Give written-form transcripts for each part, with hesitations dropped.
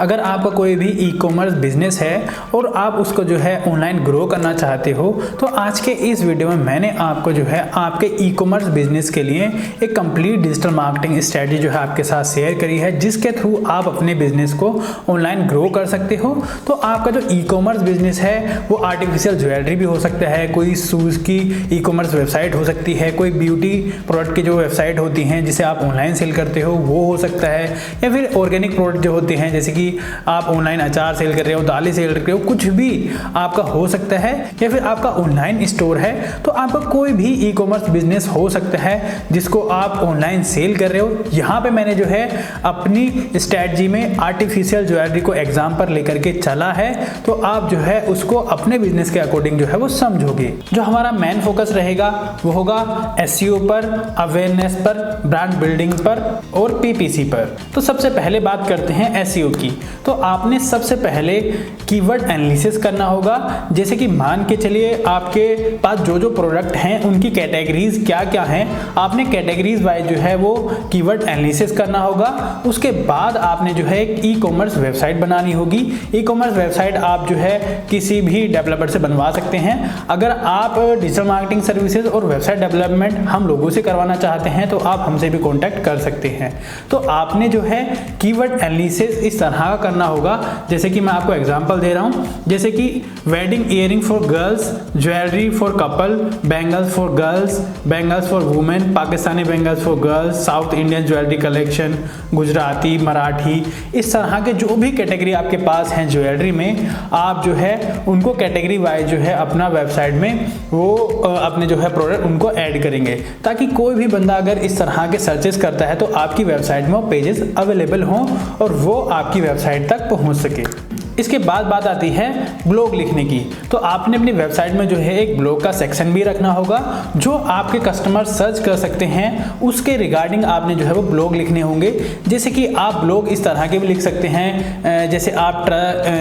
अगर आपका कोई भी ई कॉमर्स बिजनेस है और आप उसको जो है ऑनलाइन ग्रो करना चाहते हो तो आज के इस वीडियो में मैंने आपको जो है आपके ई कॉमर्स बिजनेस के लिए एक कंप्लीट डिजिटल मार्केटिंग स्ट्रेटजी जो है आपके साथ शेयर करी है, जिसके थ्रू आप अपने बिजनेस को ऑनलाइन ग्रो कर सकते हो। तो आपका जो ई कॉमर्स बिजनेस है वो आर्टिफिशियल ज्वेलरी भी हो सकता है, कोई शूज़ की ई कॉमर्स वेबसाइट हो सकती है, कोई ब्यूटी प्रोडक्ट की जो वेबसाइट होती हैं जिसे आप ऑनलाइन सेल करते हो वो हो सकता है, या फिर ऑर्गेनिक प्रोडक्ट जो होते हैं जैसे कि आप ऑनलाइन अचार सेल कर रहे हो, दालें सेल कर रहे हो, कुछ भी आपका हो सकता है, या फिर आपका ऑनलाइन स्टोर है तो आपका कोई भी ई कॉमर्स बिजनेस हो सकता है जिसको आप ऑनलाइन सेल कर रहे हो। यहाँ पे मैंने जो है अपनी स्ट्रेटजी में आर्टिफिशियल ज्वेलरी को एग्जाम्पल लेकर के चला है, तो आप जो है उसको अपने बिजनेस के अकॉर्डिंग जो है वो समझोगे। जो हमारा मेन फोकस रहेगा वो होगा एसईओ पर, अवेयरनेस पर, ब्रांड बिल्डिंग पर और पीपीसी पर। तो सबसे पहले बात करते हैं एसईओ की। तो आपने सबसे पहले कीवर्ड एनालिसिस करना होगा। जैसे कि मान के चलिए आपके पास जो प्रोडक्ट हैं उनकी कैटेगरीज क्या क्या हैं, आपने कैटेगरीज वाइज जो है वो कीवर्ड एनालिसिस करना होगा। उसके बाद आपने जो है एक ई कॉमर्स वेबसाइट बनानी होगी। ई कॉमर्स वेबसाइट आप जो है किसी भी डेवलपर से बनवा सकते हैं। अगर आप डिजिटल मार्केटिंग सर्विसेज और वेबसाइट डेवलपमेंट हम लोगों से करवाना चाहते हैं तो आप हमसे भी कॉन्टैक्ट कर सकते हैं। तो आपने जो है कीवर्ड एनालिसिस इस तरह का करना होगा, जैसे कि मैं आपको एग्जांपल दे रहा हूं, जैसे कि wedding earring for girls, jewellery for couple, bangles for girls, bangles for women, Pakistani bangles for girls, south Indian jewellery collection, Gujarati, Marathi, इस तरह के जो भी कैटेगरी आपके पास हैं ज्वेलरी में, आप जो है उनको कैटेगरी वाइज जो है अपना वेबसाइट में वो अपने जो है प्रोडक्ट उनको ऐड करेंगे, ताकि कोई भी बंदा अगर इस तरह के सर्चेस करता है तो आपकी वेबसाइट में वो पेजेस अवेलेबल हों और वो आपकी वेबसाइट तक पहुंच सके। इसके बाद बात आती है ब्लॉग लिखने की। तो आपने अपनी वेबसाइट में जो है एक ब्लॉग का सेक्शन भी रखना होगा जो आपके कस्टमर सर्च कर सकते हैं, उसके रिगार्डिंग आपने जो है वो ब्लॉग लिखने होंगे। जैसे कि आप ब्लॉग इस तरह के भी लिख सकते हैं,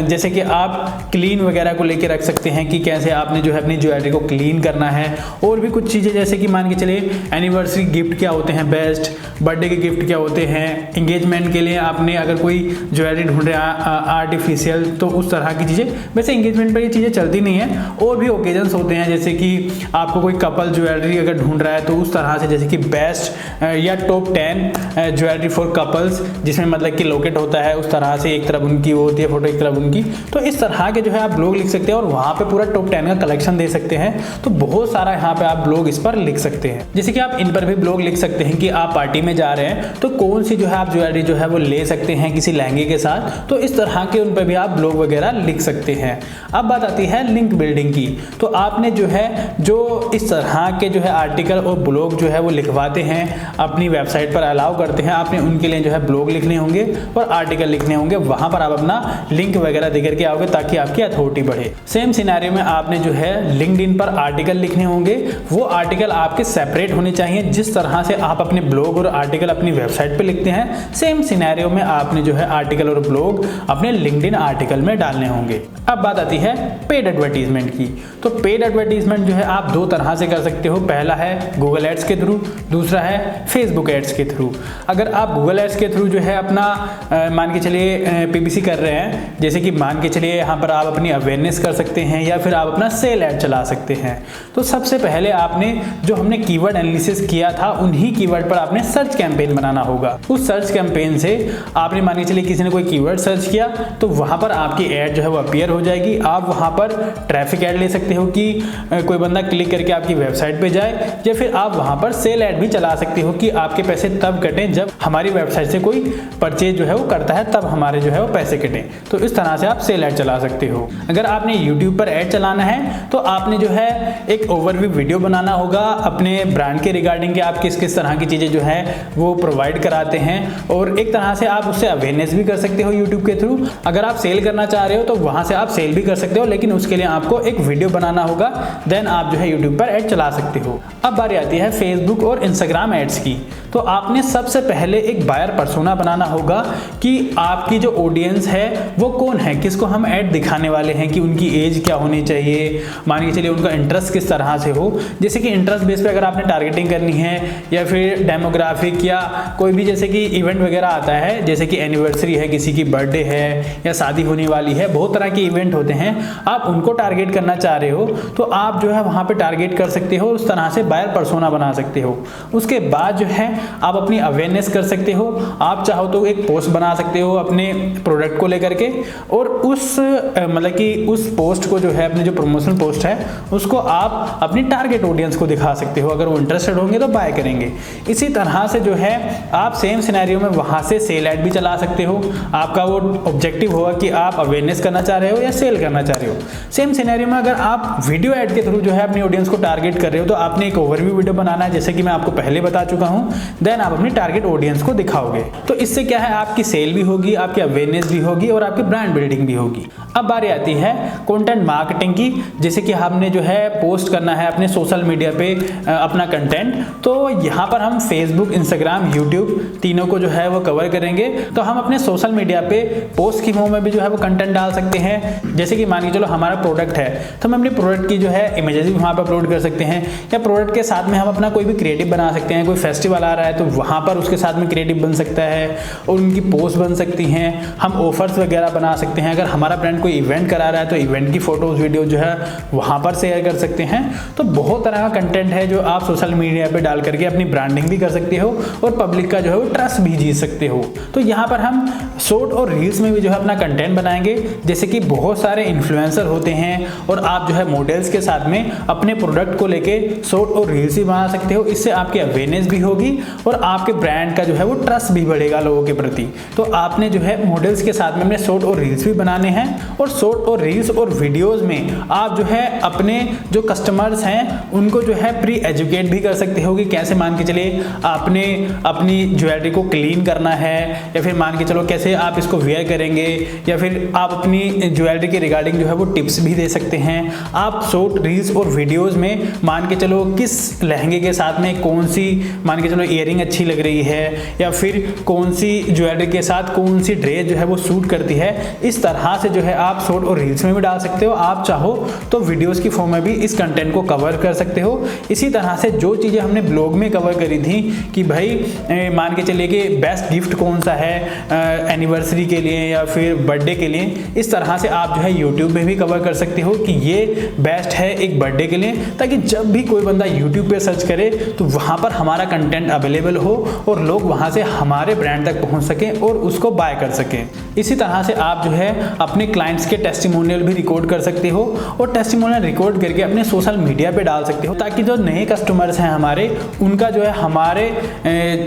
जैसे कि आप क्लीन वगैरह को लेके रख सकते हैं कि कैसे आपने जो है अपनी ज्वेलरी को क्लीन करना है। और भी कुछ चीज़ें जैसे कि मान के चलिए एनिवर्सरी गिफ्ट क्या होते हैं बेस्ट, बर्थडे के गिफ्ट क्या होते हैं, एंगेजमेंट के लिए आपने अगर कोई ज्वेलरी ढूंढ रहे हैं आर्टिफिशियल, तो उस तरह की चीज़ें। वैसे एंगेजमेंट पर ये चीज़ें चलती नहीं है, और भी ओकेजन्स होते हैं जैसे कि आपको कोई कपल ज्वेलरी अगर ढूंढ रहा है तो उस तरह से, जैसे कि बेस्ट या टॉप 10 ज्वेलरी फॉर कपल्स, जिसमें मतलब कि लॉकेट होता है उस तरह से, एक तरफ उनकी वो होती है फोटो, एक तरफ उनकी। तो इस तरह के जो है आप ब्लॉग लिख सकते हैं और वहाँ पे पूरा टॉप 10 का कलेक्शन दे सकते हैं। तो बहुत सारा यहाँ पे आप ब्लॉग इस पर लिख सकते हैं। जैसे कि आप इन पर भी ब्लॉग लिख सकते हैं कि आप पार्टी में जा रहे हैं तो कौन सी जो है आप ज्वेलरी जो है वो ले सकते हैं किसी लहंगे के साथ, तो इस तरह के उन पर भी आप ब्लॉग वगैरह लिख सकते हैं। अब बात आती है लिंक बिल्डिंग की। तो आपने जो है जो इस तरह के जो है आर्टिकल और ब्लॉग जो है वो लिखवाते हैं अपनी वेबसाइट पर अलाउ करते हैं, आपने उनके लिए जो है ब्लॉग लिखने होंगे और आर्टिकल लिखने होंगे। वहां पर आप अपना लिंक वगैरह देकर के आओगे ताकि आपकी अथॉरिटी बढ़े। सेम सिनेरियो में आपने जो है लिंक्डइन पर आर्टिकल लिखने होंगे, वो आर्टिकल आपके सेपरेट होने चाहिए। जिस तरह से आप अपने ब्लॉग और आर्टिकल अपनी वेबसाइट पर लिखते हैं, सेम सिनेरियो में आपने जो है आर्टिकल और ब्लॉग अपने लिंक्डइन आर्टिकल में डालने होंगे। अब बात आती है पेड एडवर्टीजमेंट की। तो पेड एडवर्टीजमेंट जो है आप दो तरह से कर सकते हो, पहला है गूगल एड्स के थ्रू, दूसरा है फेसबुक एड्स के थ्रू। अगर आप गूगल एड्स के थ्रू जो है अपना मान के चलिए पीपीसी कर रहे हैं, जैसे कि मान के चलिए यहाँ पर आप अपनी अवेयरनेस कर सकते हैं या फिर आप अपना सेल एड चला सकते हैं। तो सबसे पहले आपने जो हमने कीवर्ड एनालिसिस किया था उन्हीं कीवर्ड पर आपने सर्च कैंपेन बनाना होगा। उस सर्च कैंपेन से आपने मान के चलिए किसी ने कोई कीवर्ड सर्च किया तो वहां पर आपकी ऐड जो है वो अपीयर हो जाएगी। आप वहां पर ट्रैफिक ऐड ले सकते हो कि कोई बंदा क्लिक करके आपकी वेबसाइट पे जाए, या फिर आप वहां पर सेल ऐड भी चला सकते हो कि आपके पैसे तब कटें जब हमारी वेबसाइट से कोई परचेज जो है वो करता है, तब हमारे जो है वो पैसे कटें। तो इस तरह से आप सेल ऐड चला सकते हो। अगर आपने यूट्यूब पर ऐड चलाना है तो आपने जो है एक ओवरव्यू वीडियो बनाना होगा अपने ब्रांड के रिगार्डिंग कि आप किस किस तरह की चीजें जो है वो प्रोवाइड कराते हैं, और एक तरह से आप उससे अवेयरनेस भी कर सकते हो यूट्यूब के थ्रू। अगर आप सेल सेल करना चाह रहे हो तो वहां से आप सेल भी कर सकते हो, लेकिन उसके लिए आपको एक वीडियो बनाना होगा, देन आप जो है यूट्यूब पर ऐड चला सकते हो। अब बारी आती है फेसबुक और इंस्टाग्राम एड्स की। तो आपने सबसे पहले एक बायर पर्सोना बनाना होगा कि आपकी जो ऑडियंस है वो कौन है, किसको हम ऐड दिखाने वाले हैं, कि उनकी एज क्या होनी चाहिए, मान के चलिए उनका इंटरेस्ट किस तरह से हो। जैसे कि इंटरेस्ट बेस पे अगर आपने टारगेटिंग करनी है, या फिर डेमोग्राफिक, या कोई भी जैसे कि इवेंट वगैरह आता है, जैसे कि एनिवर्सरी है, किसी की बर्थडे है या शादी होने वाली है, बहुत तरह के इवेंट होते हैं, आप उनको टारगेट करना चाह रहे हो तो आप जो है वहाँ पे टारगेट कर सकते हो, उस तरह से बायर पर्सोना बना सकते हो। उसके बाद जो है आप अपनी अवेयरनेस कर सकते हो। आप चाहो तो एक पोस्ट बना सकते हो अपने प्रोडक्ट को लेकर के, और उस मतलब कि उस पोस्ट को जो है, अपनी जो प्रमोशनल पोस्ट है उसको आप अपनी टारगेट ऑडियंस को दिखा सकते हो। अगर वो इंटरेस्टेड होंगे तो बाय करेंगे। इसी तरह से जो है आप सेम सिनेरियो में वहां से सेल ऐड भी चला सकते हो। आपका वो ऑब्जेक्टिव होगा कि आप अवेयरनेस करना चाह रहे हो या सेल करना चाह रहे हो। सेम सिनेरियो में अगर आप वीडियो ऐड के थ्रू जो है अपनी ऑडियंस को टारगेट कर रहे हो तो आपने एक ओवरव्यू वीडियो बनाना है, जैसे कि मैं आपको पहले बता चुका हूं, देन आप अपनी टारगेट ऑडियंस को दिखाओगे। तो इससे क्या है, आपकी सेल भी होगी, आपकी अवेयरनेस भी होगी और आपकी ब्रांड बिल्डिंग भी होगी। अब बारी आती है कंटेंट मार्केटिंग की। जैसे कि हमने जो है पोस्ट करना है अपने सोशल मीडिया पे अपना कंटेंट, तो यहाँ पर हम फेसबुक, इंस्टाग्राम, यूट्यूब तीनों को जो है वो कवर करेंगे। तो हम अपने सोशल मीडिया पे पोस्ट की फॉर्म में भी जो है वो कंटेंट डाल सकते हैं। जैसे कि मान के चलो हमारा प्रोडक्ट है तो हम अपने प्रोडक्ट की जो है इमेजेस भी वहाँ पर अपलोड कर सकते हैं, या प्रोडक्ट के साथ में हम अपना कोई भी क्रिएटिव बना सकते हैं। कोई फेस्टिवल आ रहा है तो वहाँ पर उसके साथ में क्रिएटिव बन सकता है और उनकी पोस्ट बन सकती हैं। हम ऑफर्स वगैरह बना सकते हैं। अगर हमारा ब्रांड कोई इवेंट करा रहा है तो इवेंट की फोटोज वीडियो जो है वहाँ पर शेयर कर सकते हैं। तो बहुत तरह का कंटेंट है जो आप सोशल मीडिया पे डाल करके अपनी ब्रांडिंग भी कर सकते हो और पब्लिक का जो है वो ट्रस्ट भी जीत सकते हो। तो यहाँ पर हम शॉर्ट और रील्स में भी जो है अपना कंटेंट बनाएंगे। जैसे कि बहुत सारे इन्फ्लुएंसर होते हैं और आप जो है मॉडल्स के साथ में अपने प्रोडक्ट को लेके शॉर्ट और रील्स भी बना सकते हो। इससे आपकी अवेयरनेस भी होगी और आपके ब्रांड का जो है वो ट्रस्ट भी बढ़ेगा लोगों के प्रति। तो आपने जो है मॉडल्स के साथ में अपने शॉर्ट और रील्स भी बनाने हैं, और शॉर्ट और रील्स और वीडियोस में आप जो है अपने जो कस्टमर्स हैं उनको जो है प्री एजुकेट भी कर सकते हो कि कैसे, मान के चलिए आपने अपनी ज्वेलरी को क्लीन करना है, या फिर मान के चलो कैसे आप इसको वेयर करेंगे, या फिर आप अपनी ज्वेलरी के रिगार्डिंग जो है वो टिप्स भी दे सकते हैं। आप शॉर्ट रील्स और वीडियोस में मान के चलो किस लहंगे के साथ में कौन सी मान के चलो ईयरिंग अच्छी लग रही है, या फिर कौन सी ज्वेलरी के साथ कौन सी ड्रेस जो है वो सूट करती है, इस तरह से जो है आप शॉर्ट और रील्स में भी डाल सकते हो। आप चाहो तो वीडियोस की फॉर्म में भी इस कंटेंट को कवर कर सकते हो। इसी तरह से जो चीज़ें हमने ब्लॉग में कवर करी थी कि भाई मान के चलिए कि बेस्ट गिफ्ट कौन सा है एनिवर्सरी के लिए या फिर बर्थडे के लिए, इस तरह से आप जो है यूट्यूब में भी कवर कर सकते हो कि ये बेस्ट है एक बर्थडे के लिए, ताकि जब भी कोई बंदा यूट्यूब पे सर्च करे तो वहाँ पर हमारा कंटेंट अवेलेबल हो और लोग वहाँ से हमारे ब्रांड तक पहुँच सकें और उसको बाय कर सकें। इसी तरह से आप जो है अपने क्लाइंट्स के टेस्टिमोनियल भी रिकॉर्ड कर सकते हो और टेस्टिमोनियल रिकॉर्ड करके अपने सोशल मीडिया पे डाल सकते हो, ताकि जो नए कस्टमर्स हैं हमारे, उनका जो है हमारे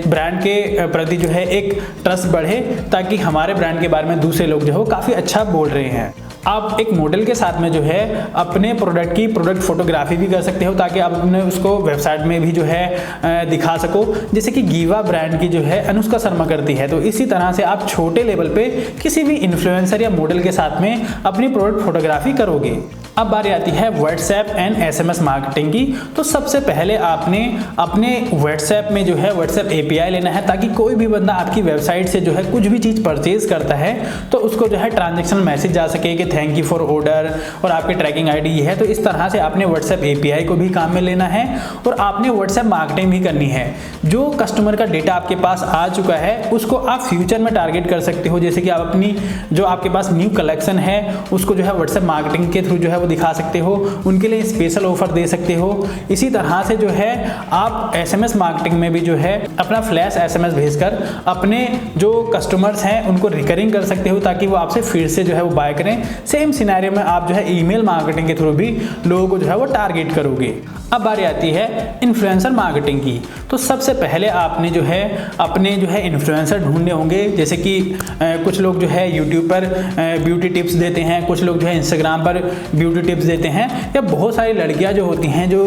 ब्रांड के प्रति जो है एक ट्रस्ट बढ़े, ताकि हमारे ब्रांड के बारे में दूसरे लोग जो है वो काफ़ी अच्छा बोल रहे हैं। आप एक मॉडल के साथ में जो है अपने प्रोडक्ट की प्रोडक्ट फोटोग्राफी भी कर सकते हो, ताकि आप अपने उसको वेबसाइट में भी जो है दिखा सको। जैसे कि गीवा ब्रांड की जो है अनुष्का शर्मा करती है, तो इसी तरह से आप छोटे लेवल पे किसी भी इन्फ्लुएंसर या मॉडल के साथ में अपनी प्रोडक्ट फोटोग्राफी करोगे। अब बारी आती है व्हाट्सएप एंड एसएमएस मार्केटिंग की। तो सबसे पहले आपने अपने व्हाट्सएप में जो है व्हाट्सएप एपीआई लेना है, ताकि कोई भी बंदा आपकी वेबसाइट से जो है कुछ भी चीज़ परचेज करता है तो उसको जो है ट्रांजेक्शन मैसेज जा सके कि थैंक यू फॉर ऑर्डर और आपकी ट्रैकिंग आईडी ये है। तो इस तरह से आपने व्हाट्सएप एपीआई को भी काम में लेना है और आपने व्हाट्सएप मार्केटिंग भी करनी है। जो कस्टमर का डेटा आपके पास आ चुका है उसको आप फ्यूचर में टारगेट कर सकते हो। जैसे कि आप अपनी जो आपके पास न्यू कलेक्शन है उसको जो है व्हाट्सएप मार्केटिंग के थ्रू जो है दिखा सकते हो, उनके लिए स्पेशल ऑफर दे सकते हो। इसी तरह से जो है आप एसएमएस मार्केटिंग में भी जो है अपना फ्लैश एसएमएस भेजकर अपने जो कस्टमर्स हैं उनको रिकरिंग कर सकते हो, ताकि वो आपसे फिर से जो है वो बाय करें। सेम सिनेरियो में आप जो है ईमेल मार्केटिंग के थ्रू भी लोगों को जो है वो टारगेट करोगे। अब बारी आती है इन्फ्लुएंसर मार्केटिंग की। तो सबसे पहले आपने जो है अपने जो है इन्फ्लुएंसर ढूंढने होंगे। जैसे कि कुछ लोग जो है यूट्यूब पर ब्यूटी टिप्स देते हैं, कुछ लोग जो है इंस्टाग्राम पर ब्यूटी ब्यूटी टिप्स देते हैं, या बहुत सारी लड़कियां जो होती हैं जो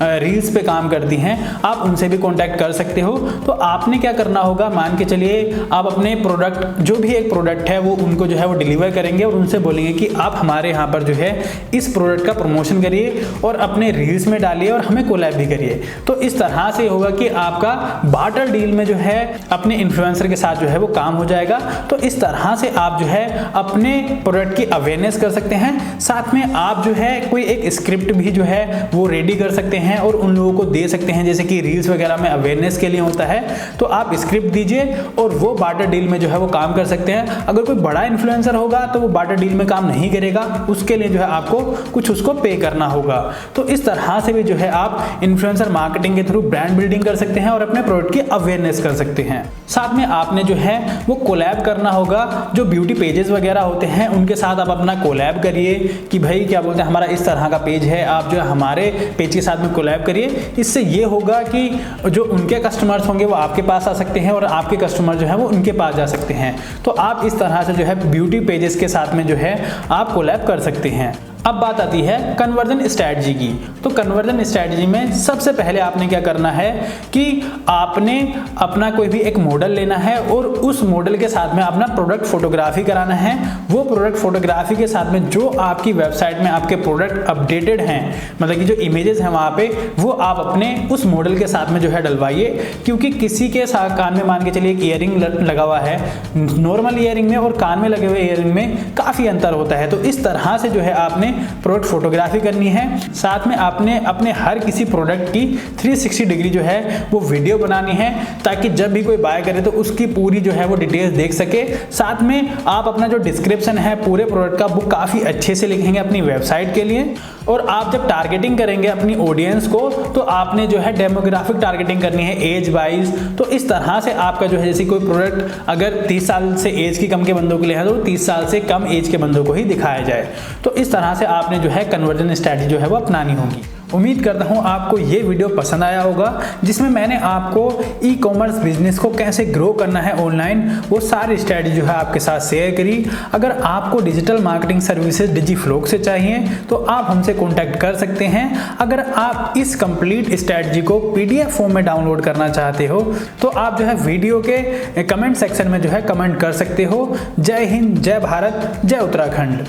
रील्स पे काम करती हैं, आप उनसे भी कांटेक्ट कर सकते हो। तो आपने क्या करना होगा, मान के चलिए आप अपने प्रोडक्ट, जो भी एक प्रोडक्ट है वो उनको जो है वो डिलीवर करेंगे और उनसे बोलेंगे कि आप हमारे यहाँ पर जो है इस प्रोडक्ट का प्रमोशन करिए और अपने रील्स में डालिए और हमें कोलैब भी करिए। तो इस तरह से होगा कि आपका बार्टर डील में जो है अपने इन्फ्लुएंसर के साथ जो है वो काम हो जाएगा। तो इस तरह से आप जो है अपने प्रोडक्ट की अवेयरनेस कर सकते हैं। साथ में आप जो है कोई एक स्क्रिप्ट भी जो है वो रेडी कर सकते हैं और उन लोगों को दे सकते हैं, जैसे कि रील्स वगैरह में अवेयरनेस के लिए होता है, तो आप स्क्रिप्ट दीजिए और वो बार्टर डील में जो है वो काम कर सकते हैं। अगर कोई बड़ा इन्फ्लुएंसर होगा तो वो बार्टर डील में काम नहीं करेगा, उसके लिए जो है आपको कुछ उसको पे करना होगा। तो इस तरह से भी जो है आप इन्फ्लुएंसर मार्केटिंग के थ्रू ब्रांड बिल्डिंग कर सकते हैं और अपने प्रोडक्ट की अवेयरनेस कर सकते हैं। साथ में आपने जो है वो कोलैब करना होगा, जो ब्यूटी पेजेस वगैरह होते हैं उनके साथ आप अपना कोलैब करिए कि भाई क्या बोलते हैं, हमारा इस तरह का पेज है, आप जो है हमारे पेज के साथ में कोलैब करिए। इससे ये होगा कि जो उनके कस्टमर्स होंगे वो आपके पास आ सकते हैं और आपके कस्टमर जो है वो उनके पास जा सकते हैं। तो आप इस तरह से जो है ब्यूटी पेजेस के साथ में जो है आप कोलैब कर सकते हैं। अब बात आती है कन्वर्जन स्ट्रैटेजी की। तो कन्वर्जन स्ट्रैटेजी में सबसे पहले आपने क्या करना है कि आपने अपना कोई भी एक मॉडल लेना है और उस मॉडल के साथ में अपना प्रोडक्ट फोटोग्राफी कराना है। वो प्रोडक्ट फोटोग्राफी के साथ में जो आपकी वेबसाइट में आपके प्रोडक्ट अपडेटेड हैं, मतलब कि जो इमेजेस हैं वहाँ पे, वो आप अपने उस मॉडल के साथ में जो है डलवाइए। क्योंकि किसी के साथ कान में मान के चलिए एक ईयरिंग लगा हुआ है, नॉर्मल ईयरिंग में और कान में लगे हुए ईयरिंग में काफ़ी अंतर होता है। तो इस तरह से जो है आपने प्रोडक्ट फोटोग्राफी करनी है। साथ में आपने अपने हर किसी प्रोडक्ट की 360 डिग्री जो है वो वीडियो बनानी है, ताकि जब भी कोई बाय करे तो उसकी पूरी जो है वो डिटेल्स देख सके। साथ में आप अपना जो डिस्क्रिप्शन है पूरे प्रोडक्ट का वो काफ़ी अच्छे से लिखेंगे अपनी वेबसाइट के लिए। और आप जब टारगेटिंग करेंगे अपनी ऑडियंस को, तो आपने जो है डेमोग्राफिक टारगेटिंग करनी है एज वाइज। तो इस तरह से आपका जो है, जैसे कोई प्रोडक्ट अगर 30 साल से एज की कम के बंदों के लिए है तो 30 साल से कम एज के बंदों को ही दिखाया जाए। तो इस तरह से आपने जो है कन्वर्जन स्ट्रैटेजी जो है वो अपनानी होगी। उम्मीद करता हूँ आपको ये वीडियो पसंद आया होगा, जिसमें मैंने आपको ई कॉमर्स बिजनेस को कैसे ग्रो करना है ऑनलाइन, वो सारी स्ट्रैटेजी जो है आपके साथ शेयर करी। अगर आपको डिजिटल मार्केटिंग सर्विसेज डिजीफ्लोक से चाहिए तो आप हमसे कॉन्टैक्ट कर सकते हैं। अगर आप इस कंप्लीट स्ट्रैटेजी को PDF फॉर्म में डाउनलोड करना चाहते हो तो आप जो है वीडियो के कमेंट सेक्शन में जो है कमेंट कर सकते हो। जय हिंद, जय भारत, जय उत्तराखंड।